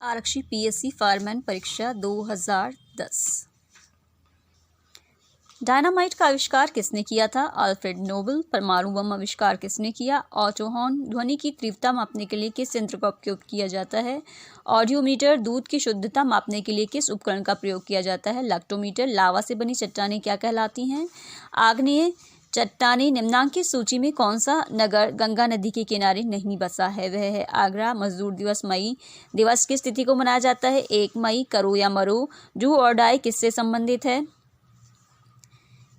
आरक्षी PSC fireman परीक्षा 2010। Dynamite का आविष्कार किसने किया था? Alfred Nobel. परमाणु बम आविष्कार किसने किया? Otto Hahn. ध्वनि की तीव्रता मापने के लिए किस यंत्र का उपयोग किया जाता है? ऑडियोमीटर। दूध की शुद्धता मापने के लिए किस उपकरण का प्रयोग किया जाता है? लैक्टोमीटर। लावा से बनी चट्टानें क्या कहलाती हैं? आग्नेय चट्टानें। निम्नांकित सूची में कौन सा नगर गंगा नदी के किनारे नहीं बसा है? वह है आगरा। मजदूर दिवस मई दिवस किस तिथि को मनाया जाता है? 1 मई। करो या मरो, डू और डाई किससे संबंधित है?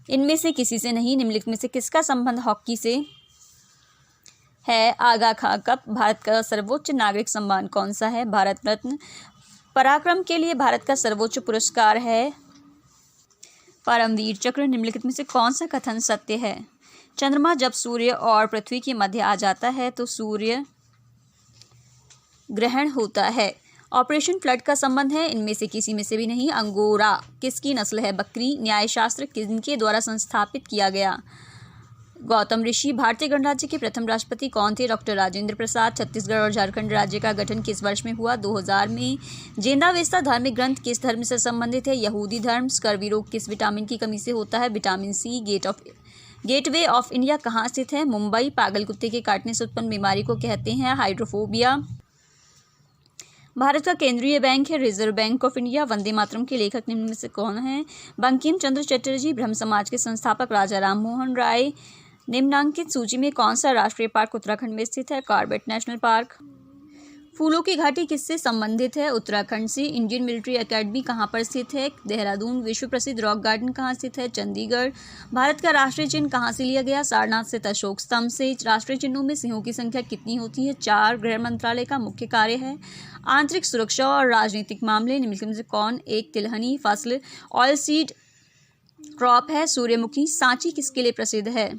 इनमें से किसी से नहीं। निम्नलिखित में से किसका संबंध हॉकी से है? आगा खां कप। भारत का सर्वोच्च नागरिक सम्मान कौन सा है? भारत रत्न। पराक्रम के लिए भारत का सर्वोच्च पुरस्कार है परमवीर चक्र। निम्नलिखित में से कौन सा कथन सत्य है? चंद्रमा जब सूर्य और पृथ्वी के मध्य आ जाता है तो सूर्य ग्रहण होता है। ऑपरेशन फ्लड का संबंध है? इनमें से किसी में से भी नहीं। अंगोरा किसकी नस्ल है? बकरी। न्यायशास्त्र किनके द्वारा संस्थापित किया गया? गौतम ऋषि। भारतीय गणराज्य के प्रथम राष्ट्रपति कौन थे? डॉक्टर राजेंद्र प्रसाद। छत्तीसगढ़ और झारखंड राज्य का गठन किस वर्ष में हुआ? 2000 में। जेंदावेस्ता धार्मिक ग्रंथ किस धर्म से संबंधित है? यहूदी धर्म। स्कर्वी रोग किस विटामिन की कमी से होता है? Vitamin C. Gateway of India कहाँ स्थित है? मुंबई। पागल कुत्ते के काटने से उत्पन्न बीमारी को कहते हैं हाइड्रोफोबिया। भारत का केंद्रीय बैंक है reserve bank of India. Vande Mataram के लेखक निम्न में से कौन है? बंकिम चंद्र चटर्जी। ब्रह्म समाज के संस्थापक राजा राम मोहन राय। निम्नांकित सूची में कौन सा राष्ट्रीय पार्क उत्तराखंड में स्थित है? Corbett national park. फूलों की घाटी किससे संबंधित है? उत्तराखंड से। इंडियन मिलिट्री एकेडमी कहाँ पर स्थित है? देहरादून। विश्व प्रसिद्ध रॉक गार्डन कहाँ स्थित है? चंडीगढ़। भारत का राष्ट्रीय चिन्ह कहाँ से लिया गया? सारनाथ से। अशोक स्तंभ से। राष्ट्रीय चिन्हों में सिंहों की संख्या कितनी होती है? 4। गृह मंत्रालय का मुख्य कार्य है आंतरिक सुरक्षा और राजनीतिक मामले। निम्नलिखित में से कौन एक तिलहनी फसल ऑयल सीड क्रॉप है? सूर्यमुखी। सांची किसके लिए प्रसिद्ध है?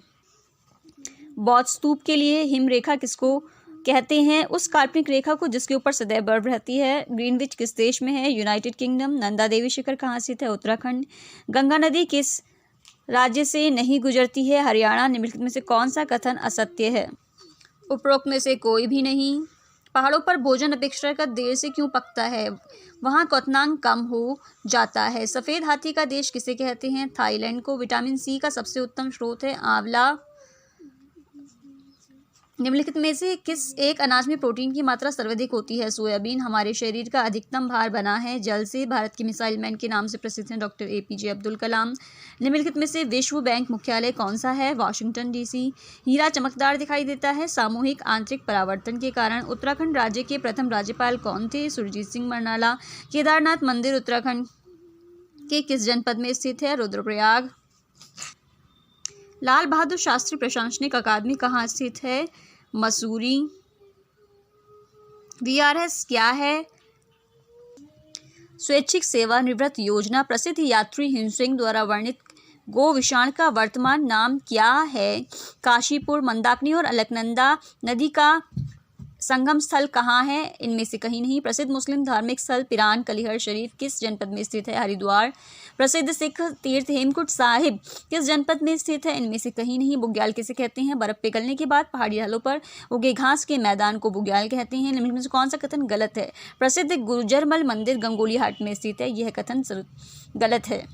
बौद्ध स्तूप के लिए। हिमरेखा किसको कहते हैं? उस काल्पनिक रेखा को जिसके ऊपर सदैव बर्फ रहती है। ग्रीनविच किस देश में है? United Kingdom. नंदा देवी शिखर कहाँ स्थित है? उत्तराखंड। गंगा नदी किस राज्य से नहीं गुजरती है? हरियाणा। निम्नलिखित में से कौन सा कथन असत्य है? उपरोक्त में से कोई भी नहीं। पहाड़ों पर भोजन अपेक्षाकृत देर से क्यों पकता है? वहाँ क्वथनांक कम हो जाता है। सफ़ेद हाथी का देश किसे कहते हैं? थाईलैंड को। विटामिन सी का सबसे उत्तम स्रोत है आंवला। निम्नलिखित में से किस एक अनाज में प्रोटीन की मात्रा सर्वाधिक होती है? सोयाबीन। हमारे शरीर का अधिकतम भार बना है जल से। भारत के मिसाइल मैन के नाम से प्रसिद्ध हैं डॉक्टर APJ अब्दुल कलाम। निम्नलिखित में से विश्व बैंक मुख्यालय कौन सा है? Washington DC। हीरा चमकदार दिखाई देता है सामूहिक आंतरिक परावर्तन के कारण। उत्तराखंड राज्य के प्रथम राज्यपाल कौन थे? सुरजीत सिंह बरनाला। केदारनाथ मंदिर उत्तराखंड के किस जनपद में स्थित है? रुद्रप्रयाग। लाल बहादुर शास्त्री प्रशासनिक अकादमी कहाँ स्थित है? मसूरी। VRS क्या है? स्वैच्छिक सेवानिवृत्त योजना। प्रसिद्ध यात्री हिमसिंह द्वारा वर्णित गो विषाण का वर्तमान नाम क्या है? काशीपुर। मंदाकिनी और अलकनंदा नदी का संगम स्थल कहाँ है? इनमें से कहीं नहीं। प्रसिद्ध मुस्लिम धार्मिक स्थल पिरान कलिहर शरीफ किस जनपद में स्थित है? हरिद्वार। प्रसिद्ध सिख तीर्थ हेमकुंड साहिब किस जनपद में स्थित है? इनमें से कहीं नहीं। बुग्याल किसे कहते हैं? बर्फ पिघलने के बाद पहाड़ी ढालों पर उगे घास के मैदान को बुग्याल कहते हैं। निम्न में से कौन सा कथन गलत है? प्रसिद्ध गुजरमल मंदिर गंगोली हाट में स्थित है। यह कथन गलत है।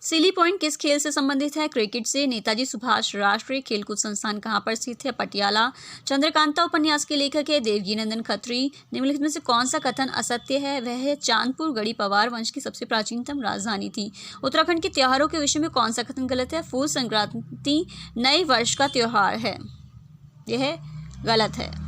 सिली पॉइंट किस खेल से संबंधित है? क्रिकेट से। नेताजी सुभाष राष्ट्रीय खेलकूद संस्थान कहाँ पर स्थित है? पटियाला। चंद्रकांता उपन्यास के लेखक है देवगी नंदन खत्री। निम्नलिखित में से कौन सा कथन असत्य है? वह है चांदपुर गढ़ी पवार वंश की सबसे प्राचीनतम राजधानी थी। उत्तराखंड के त्योहारों के विषय में कौन सा कथन गलत है? फूल संक्रांति नए वर्ष का त्योहार है। यह गलत है।